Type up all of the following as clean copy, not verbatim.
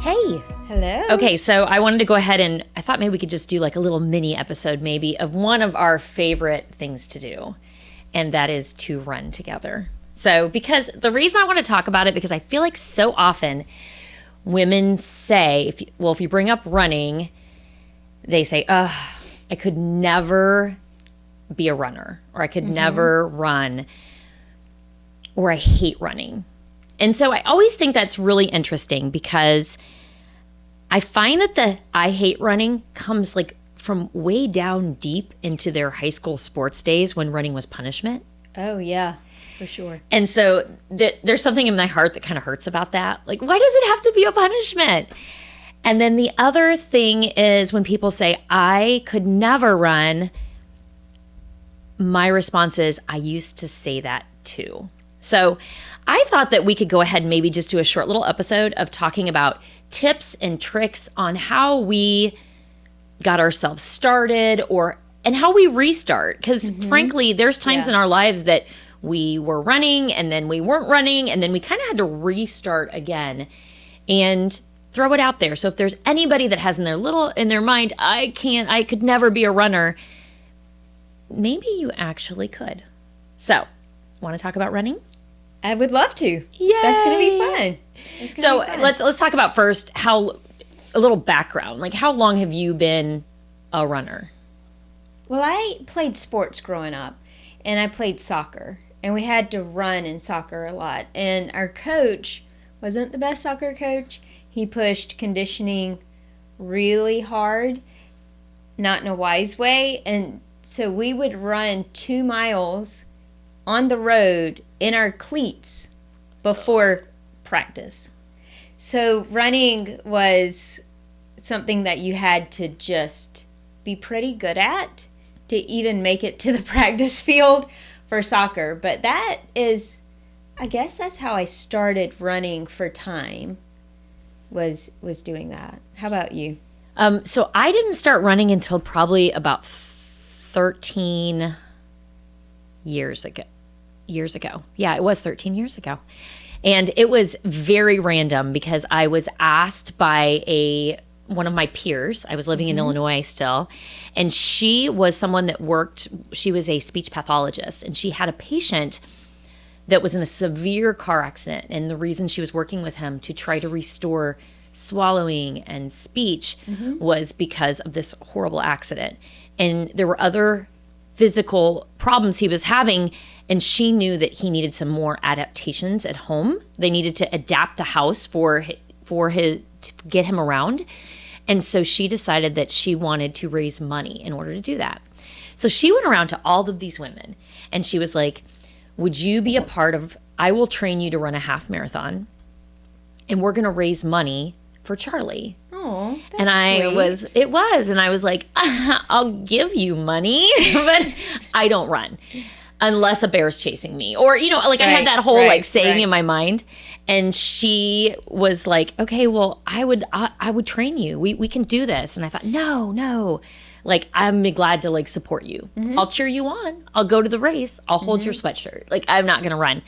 Hey. Hello. Okay, so I wanted to go ahead and I thought maybe we could just do like a little mini episode maybe of one of our favorite things to do, and that is to run together. So because the reason I want to talk about it, because I feel like so often women say, if you bring up running, they say, I could never be a runner, or I could never run, or I hate running. And so I always think that's really interesting because I find that the I hate running comes like from way down deep into their high school sports days when running was punishment. Oh, yeah, for sure. And so there's something in my heart that kind of hurts about that. Like, why does it have to be a punishment? And then the other thing is when people say, I could never run, my response is, I used to say that too. So I thought that we could go ahead and maybe just do a short little episode of talking about tips and tricks on how we got ourselves started and how we restart. Because frankly, there's times in our lives that we were running and then we weren't running and then we kind of had to restart again and throw it out there. So if there's anybody that has in their mind, I could never be a runner, maybe you actually could. So, want to talk about running? I would love to. Yay! That's going to be fun. So let's talk about first a little background. Like, how long have you been a runner? Well, I played sports growing up, and I played soccer, and we had to run in soccer a lot. And our coach wasn't the best soccer coach. He pushed conditioning really hard, not in a wise way. And so we would run 2 miles on the road in our cleats before practice. So running was something that you had to just be pretty good at to even make it to the practice field for soccer. But I guess that's how I started running for time, was doing that. How about you? So I didn't start running until probably about 13 years ago. Yeah, it was 13 years ago. And it was very random because I was asked by one of my peers. I was living in Illinois still. And she was someone that she was a speech pathologist. And she had a patient that was in a severe car accident. And the reason she was working with him to try to restore swallowing and speech was because of this horrible accident. And there were other physical problems he was having, and she knew that he needed some more adaptations at home. They needed to adapt the house for his to get him around. And so she decided that she wanted to raise money in order to do that. So she went around to all of these women and she was like, would you be a part of, I will train you to run a half marathon and we're going to raise money for Charlie. Oh, that's and I was like, I'll give you money, but I don't run unless a bear's chasing me. Or, I had that whole saying in my mind. And she was like, okay, well, I would train you. We can do this. And I thought, no. Like, I'm glad to support you. I'll cheer you on. I'll go to the race. I'll hold your sweatshirt. I'm not going to run.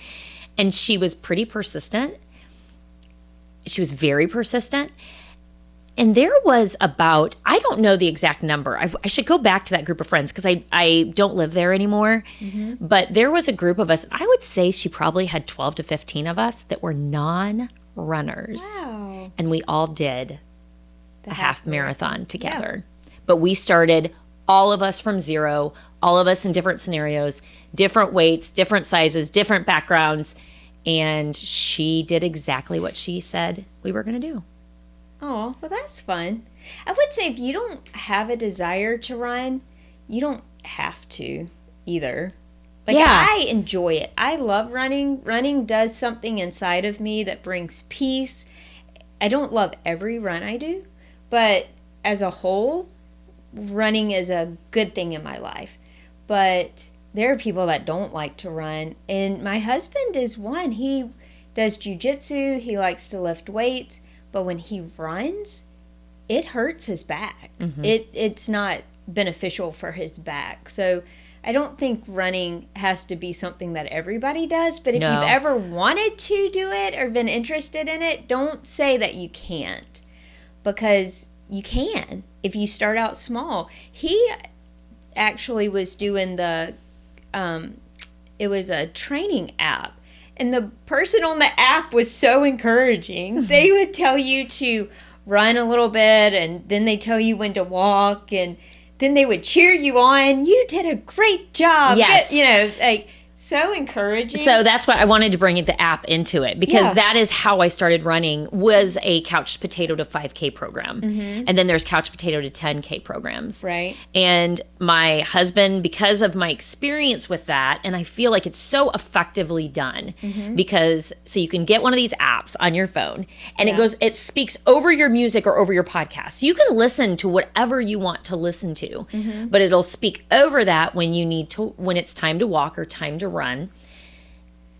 And she was pretty persistent. She was very persistent. And there was I don't know the exact number. I should go back to that group of friends because I don't live there anymore. But there was a group of us. I would say she probably had 12 to 15 of us that were non-runners. Wow. And we all did a half marathon together. Yeah. But we started, all of us from zero, all of us in different scenarios, different weights, different sizes, different backgrounds. And she did exactly what she said we were going to do. Oh, well, that's fun. I would say if you don't have a desire to run, you don't have to either. I enjoy it. I love running. Running does something inside of me that brings peace. I don't love every run I do, but as a whole, running is a good thing in my life. But there are people that don't like to run, and my husband is one. He does jiu-jitsu. He likes to lift weights. But when he runs, it hurts his back. It's not beneficial for his back. So I don't think running has to be something that everybody does. But if you've ever wanted to do it or been interested in it, don't say that you can't. because you can if you start out small. He actually was doing it was a training app. And the person on the app was so encouraging. They would tell you to run a little bit, and then they tell you when to walk, and then they would cheer you on. You did a great job. Yes. So encouraging. So that's why I wanted to bring the app into it, because that is how I started running, was a couch potato to 5K program. And then there's couch potato to 10K programs. Right. And my husband, because of my experience with that, and I feel like it's so effectively done, because so you can get one of these apps on your phone, and it speaks over your music or over your podcast. So you can listen to whatever you want to listen to, but it'll speak over that when it's time to walk or time to run.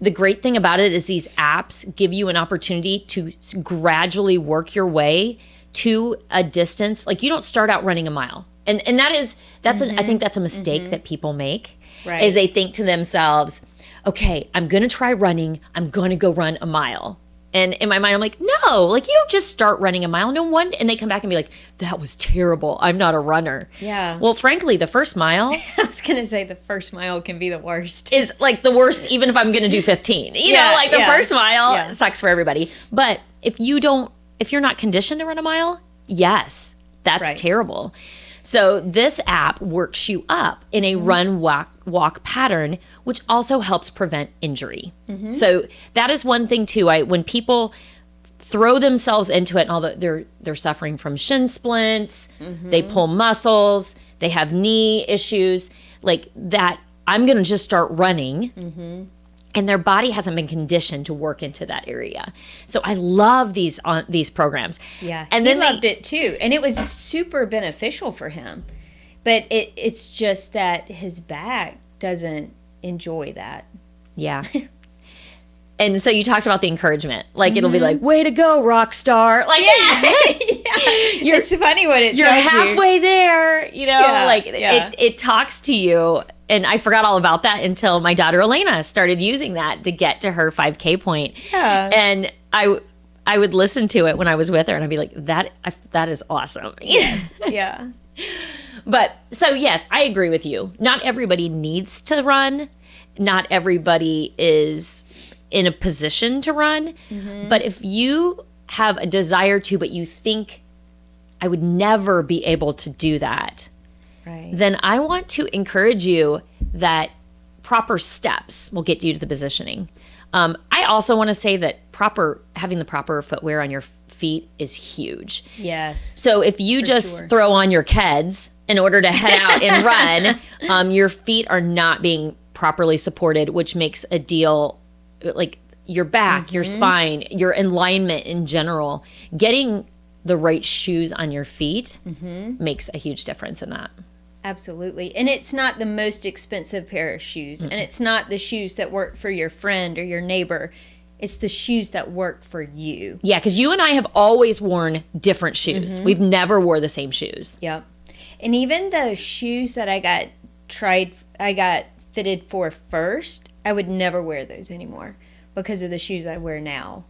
The great thing about it is these apps give you an opportunity to gradually work your way to a distance. Like, you don't start out running a mile. And I think that's a mistake that people make, is they think to themselves, okay, I'm going to try running. I'm going to go run a mile. And in my mind, I'm like, no, like, you don't just start running a mile. No one. And they come back and be like, that was terrible. I'm not a runner. Yeah. Well, frankly, the first mile. I was going to say the first mile can be the worst. Is like the worst, even if I'm going to do 15. You know, like the first mile sucks for everybody. But if you're not conditioned to run a mile, yes, that's terrible. So this app works you up in a run, walk pattern, which also helps prevent injury. So that is one thing too. When people throw themselves into it, and they're suffering from shin splints, they pull muscles, they have knee issues, like that. I'm going to just start running. And their body hasn't been conditioned to work into that area. So I love these programs. Yeah, and he loved it too. And it was super beneficial for him. But it's just that his back doesn't enjoy that. Yeah. And so you talked about the encouragement. Like, it'll be like, way to go, rock star. Like, It's funny what it you're tells halfway you. there, it talks to you. And I forgot all about that until my daughter Elena started using that to get to her 5K point. Yeah. And I would listen to it when I was with her, and I'd be like, that is awesome. Yes. Yeah. But so, yes, I agree with you. Not everybody needs to run. Not everybody is in a position to run. But if you have a desire to, but you think, I would never be able to do that, then I want to encourage you that proper steps will get you to the positioning. I also want to say that having the proper footwear on your feet is huge. Yes. So if you throw on your Keds in order to head out and run, your feet are not being properly supported, which makes a deal, like your back, your spine, your alignment in general. Getting the right shoes on your feet makes a huge difference in that. Absolutely. And it's not the most expensive pair of shoes. And it's not the shoes that work for your friend or your neighbor. It's the shoes that work for you. Yeah, because you and I have always worn different shoes. We've never wore the same shoes. Yep. And even the shoes that I got fitted for first, I would never wear those anymore because of the shoes I wear now.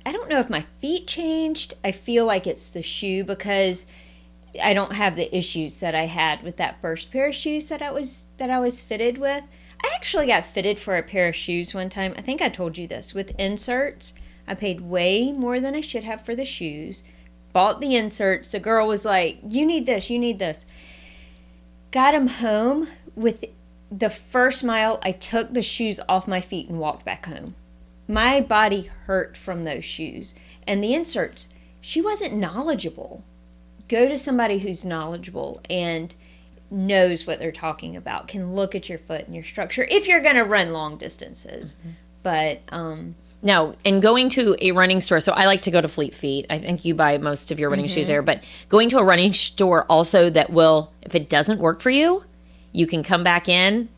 I don't know if my feet changed. I feel like it's the shoe, because I don't have the issues that I had with that first pair of shoes that I was fitted with. I actually got fitted for a pair of shoes one time. I think I told you this, with inserts. I paid way more than I should have for the shoes. Bought the inserts. The girl was like, you need this, you need this. Got them home. With the first mile, I took the shoes off my feet and walked back home. My body hurt from those shoes. And the inserts, she wasn't knowledgeable. Go to somebody who's knowledgeable and knows what they're talking about, can look at your foot and your structure if you're going to run long distances. But now, in going to a running store, so I like to go to Fleet Feet. I think you buy most of your running shoes there, but going to a running store also that will, if it doesn't work for you, you can come back in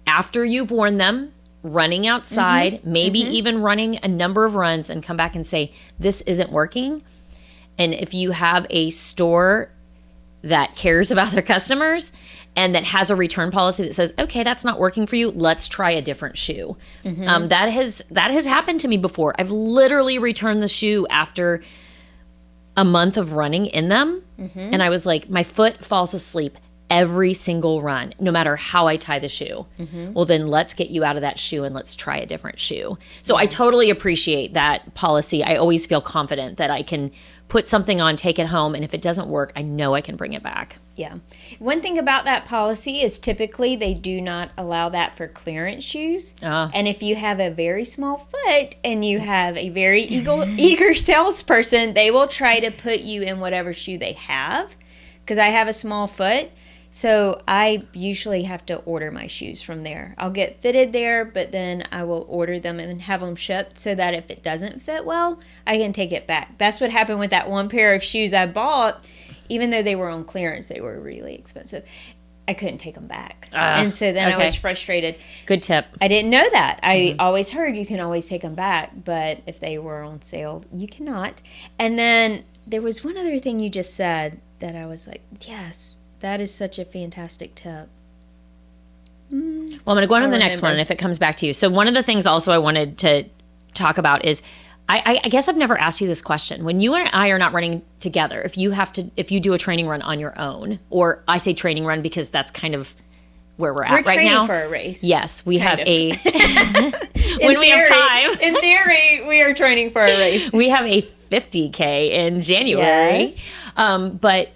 after you've worn them, running outside, maybe even running a number of runs, and come back and say, this isn't working. And if you have a store that cares about their customers and that has a return policy that says, okay, that's not working for you, let's try a different shoe. That has happened to me before. I've literally returned the shoe after a month of running in them. And I was like, my foot falls asleep every single run, no matter how I tie the shoe. Well, then let's get you out of that shoe and let's try a different shoe. So I totally appreciate that policy. I always feel confident that I can put something on, take it home, and if it doesn't work, I know I can bring it back. Yeah. One thing about that policy is typically they do not allow that for clearance shoes. And if you have a very small foot and you have a very eager salesperson, they will try to put you in whatever shoe they have. Because I have a small foot, so I usually have to order my shoes from there. I'll get fitted there, but then I will order them and have them shipped so that if it doesn't fit well, I can take it back. That's what happened with that one pair of shoes I bought. Even though they were on clearance, they were really expensive. I couldn't take them back. And so then I was frustrated. Good tip. I didn't know that. I always heard you can always take them back, but if they were on sale, you cannot. And then there was one other thing you just said that I was like, yes, that is such a fantastic tip. Well, I'm going to go on to the next one, and if it comes back to you. So one of the things also I wanted to talk about is, I guess I've never asked you this question. When you and I are not running together, if you do a training run on your own, or I say training run because that's kind of where we're at right now. We're training for a race. Yes, we have a when we have time. In theory, we are training for a race. We have a 50K in January. Yes. But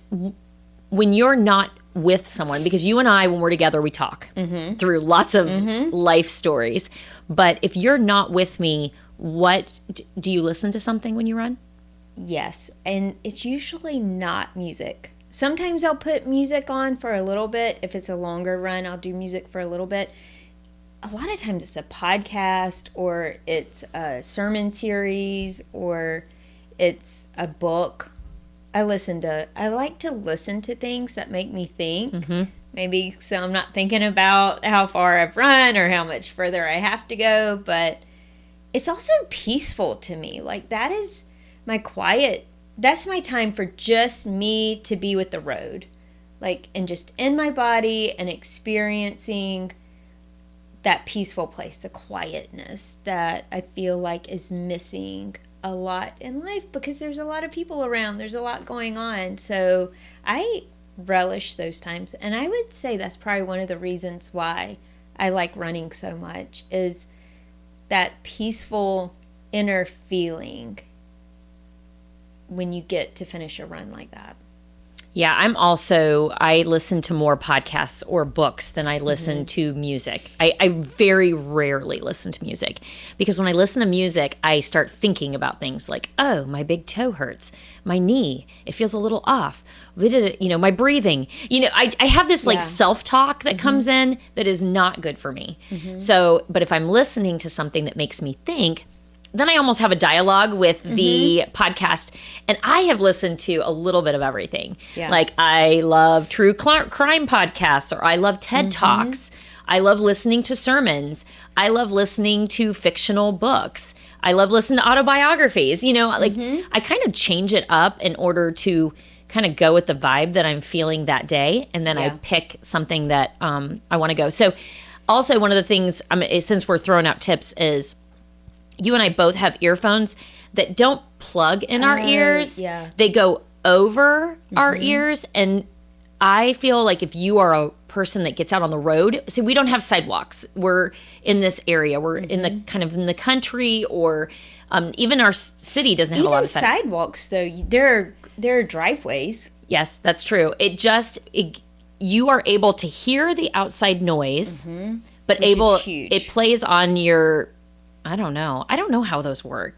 when you're not with someone, because you and I, when we're together, we talk through lots of life stories. But if you're not with me, what do you listen to something when you run? Yes, and it's usually not music. Sometimes I'll put music on for a little bit. If it's a longer run, I'll do music for a little bit. A lot of times it's a podcast, or it's a sermon series, or it's a book. I like to listen to things that make me think. Maybe so I'm not thinking about how far I've run or how much further I have to go, but it's also peaceful to me. Like, that is my quiet, that's my time for just me to be with the road. Like, and just in my body and experiencing that peaceful place, the quietness that I feel like is missing a lot in life because there's a lot of people around. There's a lot going on. So I relish those times. And I would say that's probably one of the reasons why I like running so much, is that peaceful inner feeling when you get to finish a run like that. Yeah, I listen to more podcasts or books than I listen to music. I very rarely listen to music, because when I listen to music, I start thinking about things like, oh, my big toe hurts, my knee, it feels a little off, my breathing. I have this self-talk that comes in that is not good for me. So, but if I'm listening to something that makes me think, then I almost have a dialogue with the podcast. And I have listened to a little bit of everything. Yeah. Like, I love true crime podcasts, or I love TED Talks. I love listening to sermons. I love listening to fictional books. I love listening to autobiographies. I kind of change it up in order to kind of go with the vibe that I'm feeling that day. And then I pick something that I want to go. So also, one of the things, since we're throwing out tips, is you and I both have earphones that don't plug in our ears. Yeah. They go over our ears. And I feel like if you are a person that gets out on the road, see, we don't have sidewalks. We're in this area. We're in the kind of in the country, or even our city doesn't have a lot of sidewalks. Though there are driveways. Yes, that's true. You are able to hear the outside noise, but it plays on your. I don't know how those work.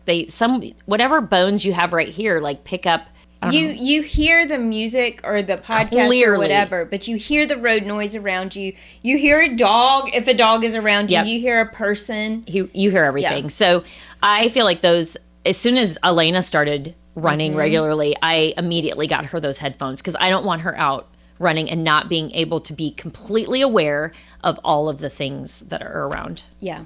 Whatever bones you have right here, like, pick up. You hear the music or the podcast clearly, or whatever, but you hear the road noise around you. You hear a dog. If a dog is around you, you hear a person. You hear everything. Yeah. So I feel like those, as soon as Elena started running regularly, I immediately got her those headphones, because I don't want her out running and not being able to be completely aware of all of the things that are around. Yeah.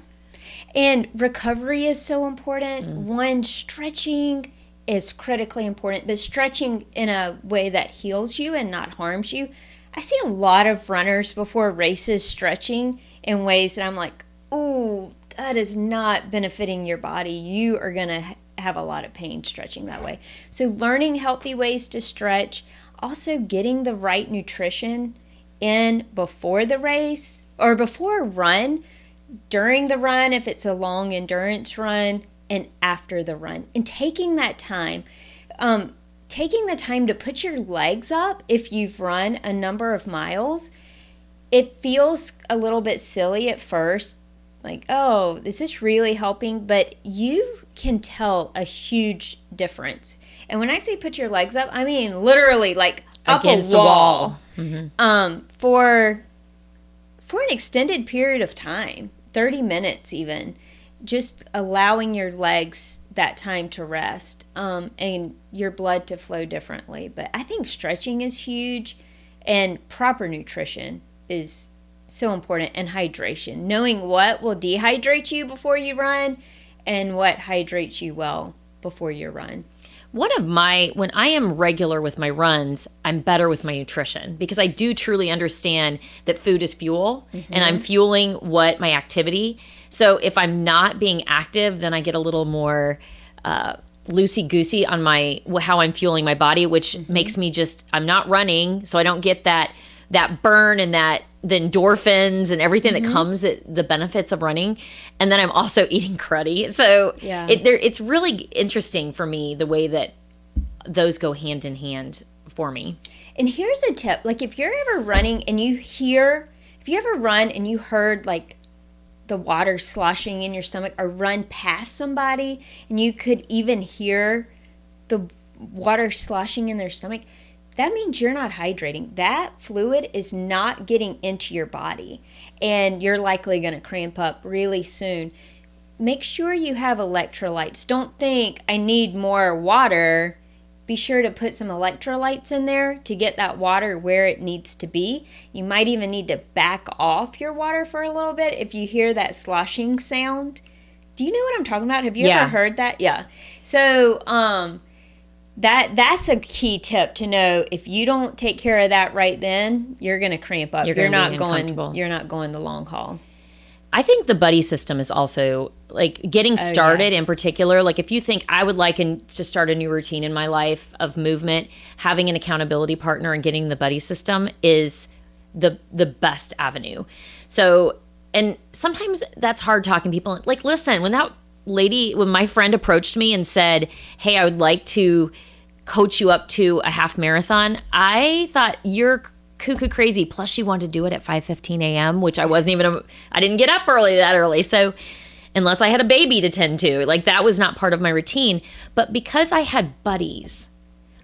And recovery is so important. One, stretching is critically important, but stretching in a way that heals you and not harms you. I see a lot of runners before races stretching in ways that I'm like, ooh, that is not benefiting your body. You are going to have a lot of pain stretching that way. So learning healthy ways to stretch, also getting the right nutrition in before the race or before a run, during the run if it's a long endurance run, and after the run. And taking that time, taking the time to put your legs up if you've run a number of miles. It feels a little bit silly at first, like, oh, is this really helping? But you can tell a huge difference. And when I say put your legs up, I mean literally like up Against a a wall. wall. Mm-hmm. For an extended period of time, 30 minutes even, just allowing your legs that time to rest, and your blood to flow differently. But I think stretching is huge, and proper nutrition is so important, and hydration. Knowing what will dehydrate you before you run and what hydrates you well before your run. When I am regular with my runs, I'm better with my nutrition because I do truly understand that food is fuel, and I'm fueling what my activity. So if I'm not being active, then I get a little more loosey-goosey on how I'm fueling my body, which makes me I'm not running, so I don't get that burn and the endorphins and everything that comes, the benefits of running. And then I'm also eating cruddy. So it's really interesting for me the way that those go hand in hand for me. And here's a tip. Like if you're ever running and if you ever run and you heard like the water sloshing in your stomach, or run past somebody and you could even hear the water sloshing in their stomach, that means you're not hydrating. That fluid is not getting into your body, and you're likely going to cramp up really soon. Make sure you have electrolytes. Don't think I need more water. Be sure to put some electrolytes in there to get that water where it needs to be. You might even need to back off your water for a little bit if you hear that sloshing sound. Do you know what I'm talking about? Have you ever heard that? Yeah. So, that's a key tip to know. If you don't take care of that right then, you're going to cramp up. You're not going the long haul. I think the buddy system is also like getting started in particular. Like if you think I would like to start a new routine in my life of movement, having an accountability partner and getting the buddy system is the best avenue. So, and sometimes that's hard talking people. Like, listen, when my friend approached me and said, hey, I would like to coach you up to a half marathon, I thought, you're cuckoo crazy. Plus she wanted to do it at 5:15 a.m., which I didn't get up that early. So unless I had a baby to tend to, like that was not part of my routine. But because I had buddies,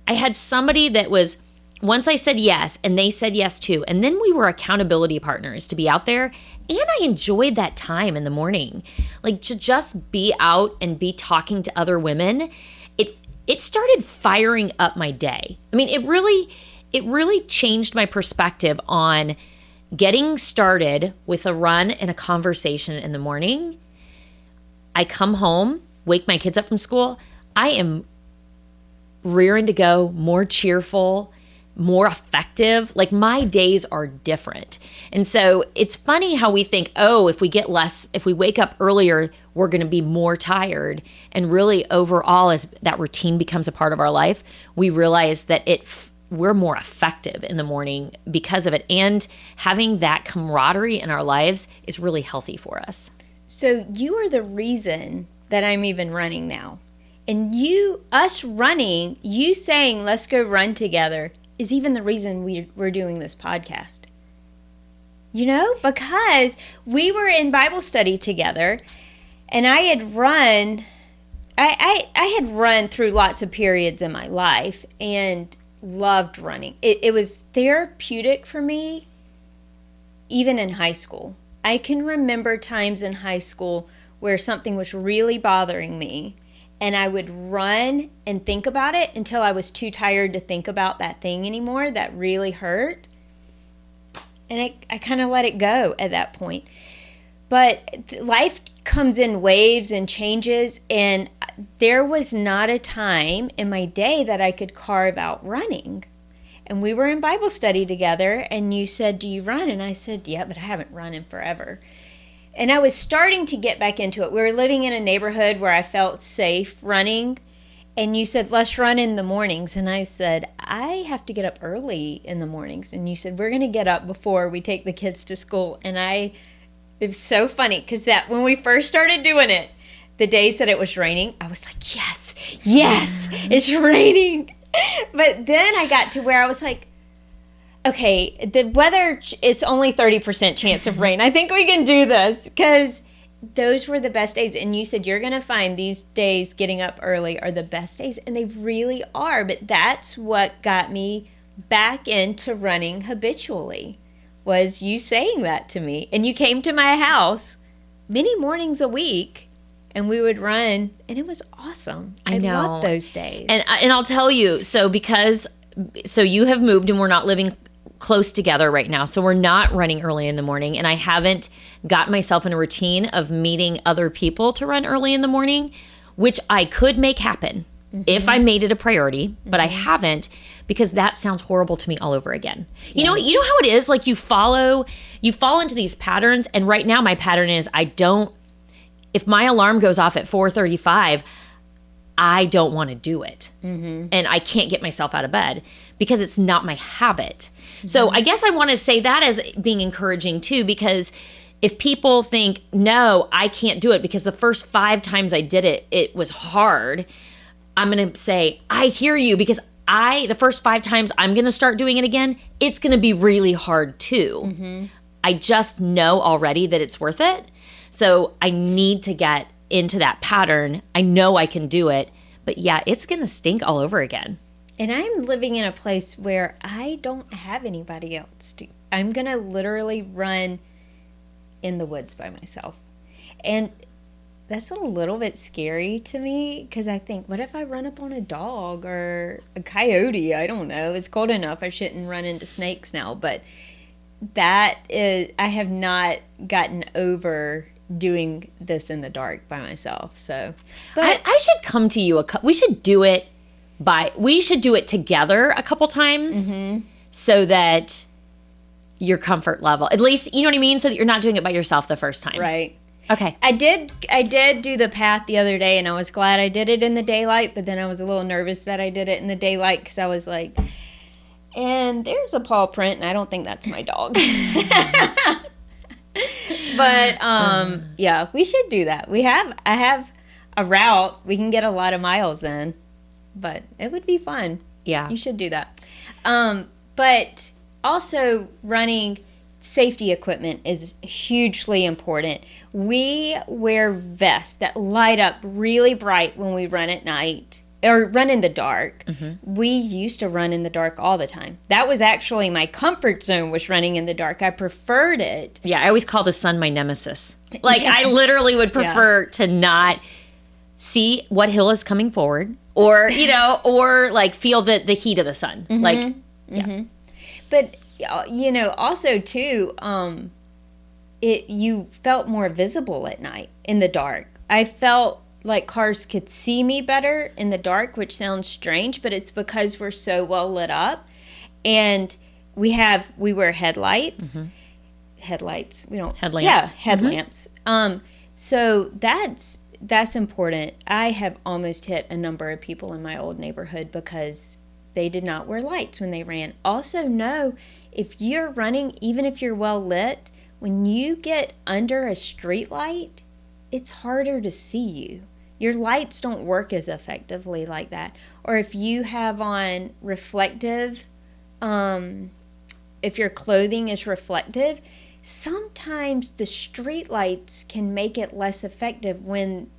I had somebody that was, once I said yes and they said yes too. And then we were accountability partners to be out there. And I enjoyed that time in the morning, like to just be out and be talking to other women. It started firing up my day. I mean, it really changed my perspective on getting started with a run and a conversation in the morning. I come home, wake my kids up from school. I am rearing to go, more cheerful, more effective. Like my days are different. And so it's funny how we think, oh, if we wake up earlier, we're going to be more tired. And really overall, as that routine becomes a part of our life, we realize that we're more effective in the morning because of it. And having that camaraderie in our lives is really healthy for us. So you are the reason that I'm even running now. And us running, you saying, let's go run together, is even the reason we're doing this podcast. You know, because we were in Bible study together, and I had run through lots of periods in my life and loved running. It was therapeutic for me, even in high school. I can remember times in high school where something was really bothering me, and I would run and think about it until I was too tired to think about that thing anymore that really hurt. And I kind of let it go at that point. But life comes in waves and changes, and there was not a time in my day that I could carve out running. And we were in Bible study together, and you said, do you run? And I said, yeah, but I haven't run in forever. And I was starting to get back into it. We were living in a neighborhood where I felt safe running. And you said, let's run in the mornings. And I said, I have to get up early in the mornings. And you said, we're going to get up before we take the kids to school. And it was so funny because that when we first started doing it, the days that it was raining, I was like, yes, it's raining. But then I got to where I was like, okay, the weather is only 30% chance of rain. I think we can do this because those were the best days. And you said you're going to find these days getting up early are the best days. And they really are. But that's what got me back into running habitually was you saying that to me. And you came to my house many mornings a week. And we would run, and it was awesome. I loved those days. And I'll tell you, so you have moved, and we're not living close together right now, so we're not running early in the morning, and I haven't got myself in a routine of meeting other people to run early in the morning, which I could make happen if I made it a priority, but I haven't because that sounds horrible to me all over again. You know how it is? Like you fall into these patterns, and right now my pattern is if my alarm goes off at 4:35, I don't want to do it. And I can't get myself out of bed because it's not my habit. So I guess I want to say that as being encouraging too, because if people think, no, I can't do it because the first 5 times I did it, it was hard. I'm going to say, I hear you because the first 5 times I'm going to start doing it again, it's going to be really hard too. I just know already that it's worth it. So I need to get into that pattern. I know I can do it, but yeah, it's going to stink all over again. And I'm living in a place where I don't have anybody else to. I'm going to literally run in the woods by myself. And that's a little bit scary to me because I think, what if I run up on a dog or a coyote? I don't know. It's cold enough. I shouldn't run into snakes now. But I have not gotten over doing this in the dark by myself. So, but I should come to you. We should do it together a couple times so that your comfort level, at least, you know what I mean? So that you're not doing it by yourself the first time. Right. Okay. I did do the path the other day, and I was glad I did it in the daylight, but then I was a little nervous that I did it in the daylight because I was like, and there's a paw print, and I don't think that's my dog. But yeah, we should do that. I have a route. We can get a lot of miles in, but it would be fun. Yeah. You should do that. But also running safety equipment is hugely important. We wear vests that light up really bright when we run at night or run in the dark. We used to run in the dark all the time. That was actually my comfort zone, was running in the dark. I preferred it. Yeah, I always call the sun my nemesis. Like, I literally would prefer to not see what hill is coming forward or, or like feel the heat of the sun. Like, yeah. But, also too, you felt more visible at night in the dark. I felt like cars could see me better in the dark, which sounds strange, but it's because we're so well lit up. And we wear headlights. Headlights. We don't. Headlamps. Yeah, headlamps. So that's important. I have almost hit a number of people in my old neighborhood because they did not wear lights when they ran. Also, know if you're running, even if you're well lit, when you get under a street light, it's harder to see you. Your lights don't work as effectively like that. Or if you have on reflective, if your clothing is reflective, sometimes the street lights can make it less effective when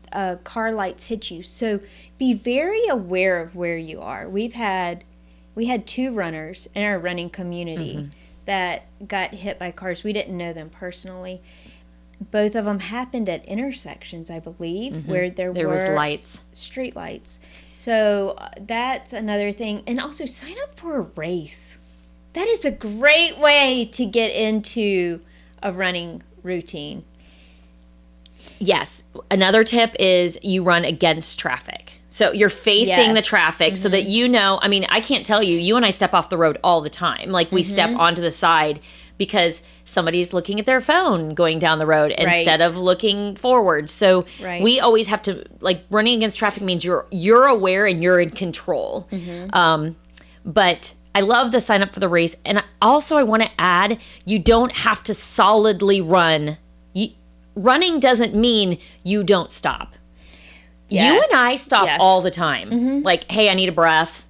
car lights hit you. So be very aware of where you are. We had 2 runners in our running community that got hit by cars. We didn't know them personally. Both of them happened at intersections, I believe, where there was lights, street lights. So that's another thing. And also sign up for a race. That is a great way to get into a running routine. Yes. Another tip is you run against traffic. So you're facing the traffic so that I mean, I can't tell you and I step off the road all the time. Like we step onto the side because somebody's looking at their phone going down the road instead of looking forward. So we always have to, like, running against traffic means you're aware and you're in control. But I love the sign up for the race. And also I want to add, you don't have to solidly run. Running doesn't mean you don't stop. Yes. You and I stop all the time. Like, hey, I need a breath.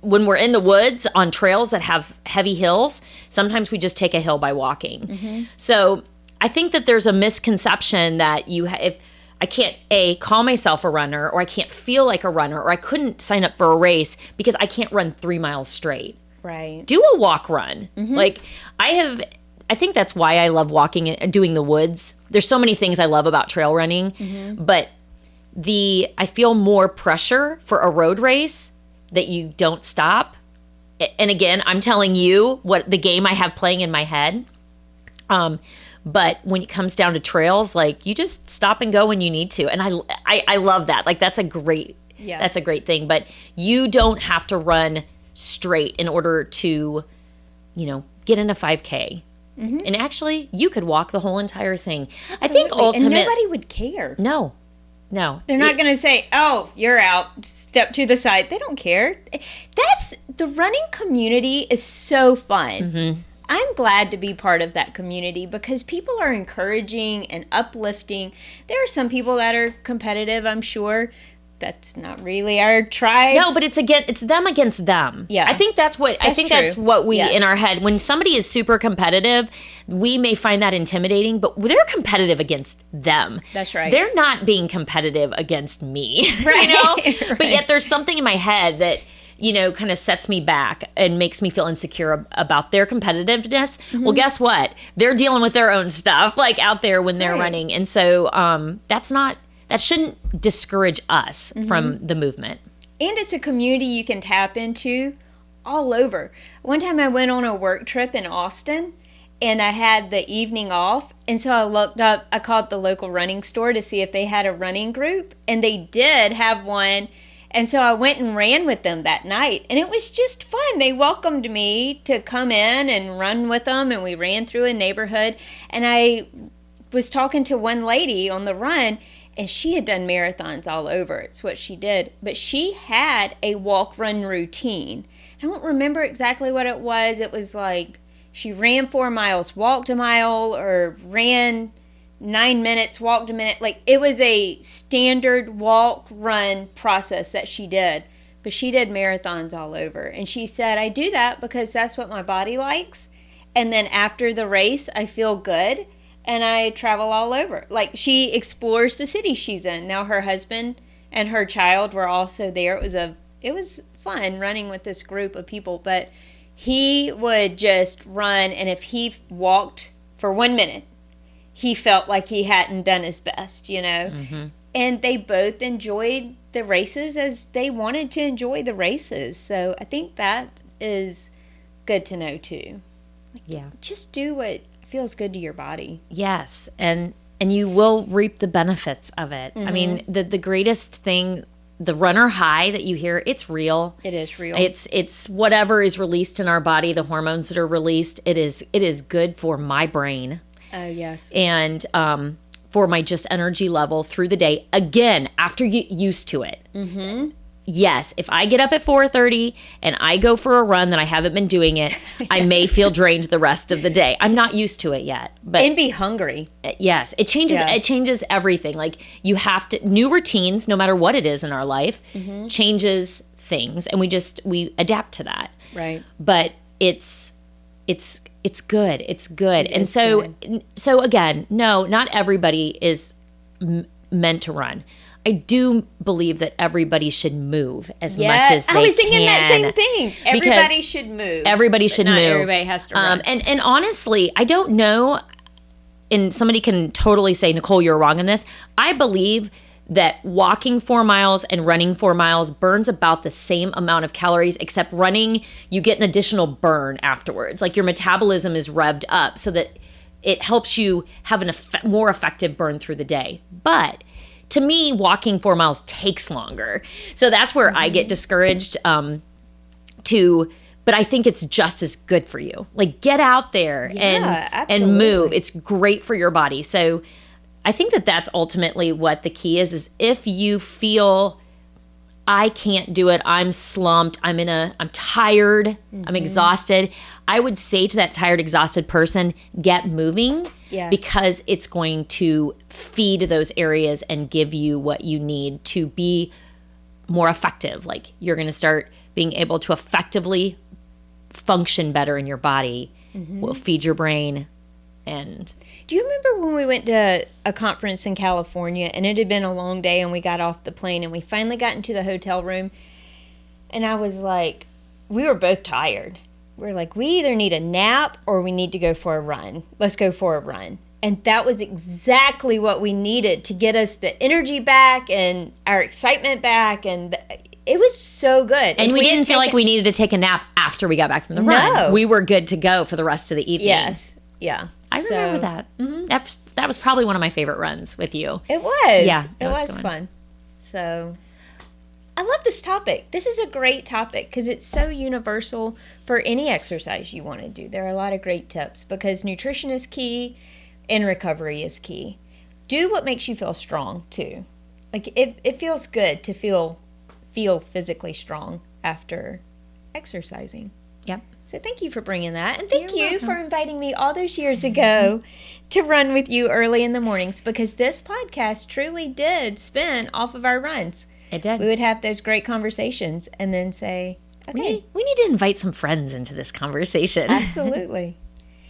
When we're in the woods on trails that have heavy hills, sometimes we just take a hill by walking. So I think that there's a misconception that if I can't call myself a runner, or I can't feel like a runner, or I couldn't sign up for a race because I can't run 3 miles straight. Right. Do a walk run. Like I think that's why I love walking and doing the woods. There's so many things I love about trail running, but I feel more pressure for a road race that you don't stop. And again, I'm telling you what the game I have playing in my head. But when it comes down to trails, like, you just stop and go when you need to. And I love that. Like, that's a great thing. But you don't have to run straight in order to, get in a 5K. And actually, you could walk the whole entire thing. Absolutely. I think ultimately, and nobody would care. No. They're not going to say, oh, you're out, step to the side. They don't care. The running community is so fun. I'm glad to be part of that community because people are encouraging and uplifting. There are some people that are competitive, I'm sure. That's not really our tribe. No, but it's them against them. Yeah. I think that's what we in our head, when somebody is super competitive, we may find that intimidating, but they're competitive against them. That's right. They're not being competitive against me. Right. Right. But yet there's something in my head that kind of sets me back and makes me feel insecure about their competitiveness. Well, guess what? They're dealing with their own stuff, like, out there when they're running. And so that shouldn't discourage us from the movement. And it's a community you can tap into all over. One time I went on a work trip in Austin, and I had the evening off. And so I called the local running store to see if they had a running group. And they did have one. And so I went and ran with them that night. And it was just fun. They welcomed me to come in and run with them. And we ran through a neighborhood. And I was talking to one lady on the run. And she had done marathons all over. It's what she did. But she had a walk-run routine. I don't remember exactly what it was. It was like she ran 4 miles, walked a mile, or ran 9 minutes, walked a minute. Like, it was a standard walk-run process that she did. But she did marathons all over. And she said, I do that because that's what my body likes. And then after the race, I feel good. And I travel all over. Like, she explores the city she's in. Now her husband and her child were also there. It was fun running with this group of people. But he would just run, and if he walked for 1 minute, he felt like he hadn't done his best, And they both enjoyed the races as they wanted to enjoy the races. So I think that is good to know too. Just do what feels good to your body. Yes, and you will reap the benefits of it. I mean, the greatest thing, the runner high that you hear, it's real. It is real. It's whatever is released in our body, the hormones that are released. It is good for my brain. Oh, yes. And for my just energy level through the day. Again, after you get used to it. Yes, if I get up at 4:30 and I go for a run that I haven't been doing it, I may feel drained the rest of the day. I'm not used to it yet. And be hungry. Yes, it changes. Yeah. It changes everything. Like, you have to, new routines, no matter what it is in our life, changes things, and we adapt to that. Right. But it's good. It's good. And so again, no, not everybody is meant to run. I do believe that everybody should move as much as they can. I was thinking that same thing. Everybody should move. Everybody should move. Everybody has to run. And honestly, I don't know, and somebody can totally say, Nicole, you're wrong in this. I believe that walking 4 miles and running 4 miles burns about the same amount of calories, except running, you get an additional burn afterwards. Like, your metabolism is revved up so that it helps you have more effective burn through the day. But to me, walking 4 miles takes longer. So that's where I get discouraged to but I think it's just as good for you. Like, get out there and absolutely. move. It's great for your body. So I think that that's ultimately what the key is if you feel I can't do it, I'm slumped, I'm tired, I'm exhausted, I would say to that tired, exhausted person, get moving, because it's going to feed those areas and give you what you need to be more effective. Like, you're going to start being able to effectively function better in your body, will feed your brain. And do you remember when we went to a conference in California and it had been a long day and we got off the plane and we finally got into the hotel room and I was like, we were both tired. We're like, we either need a nap or we need to go for a run. Let's go for a run. And that was exactly what we needed to get us the energy back and our excitement back. And it was so good. And we didn't feel like we needed to take a nap after we got back from the run. No. We were good to go for the rest of the evening. Yes. Yeah. I remember that. That was probably one of my favorite runs with you. It was. Yeah. It was fun. So I love this topic. This is a great topic because it's so universal for any exercise you want to do. There are a lot of great tips because nutrition is key and recovery is key. Do what makes you feel strong too. Like, it feels good to feel physically strong after exercising. Yep. So thank you for bringing that. And thank you for inviting me all those years ago to run with you early in the mornings, because this podcast truly did spin off of our runs. It did. We would have those great conversations and then say, okay. We need to invite some friends into this conversation. Absolutely.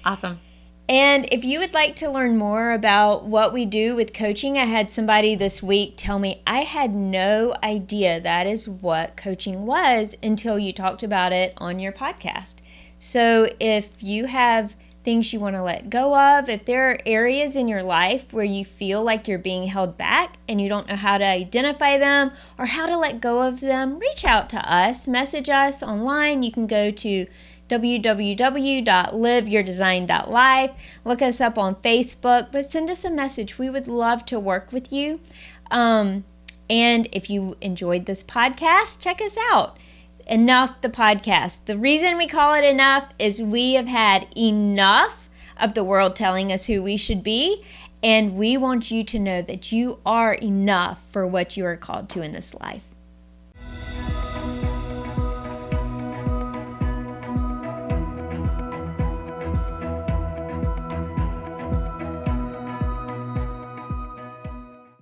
Awesome. And if you would like to learn more about what we do with coaching, I had somebody this week tell me, I had no idea that is what coaching was until you talked about it on your podcast. So if you have things you want to let go of, if there are areas in your life where you feel like you're being held back and you don't know how to identify them or how to let go of them, reach out to us, message us online. You can go to www.liveyourdesign.life. Look us up on Facebook, but send us a message. We would love to work with you. And if you enjoyed this podcast, check us out. Enough the podcast. The reason we call it Enough is we have had enough of the world telling us who we should be, and we want you to know that you are enough for what you are called to in this life.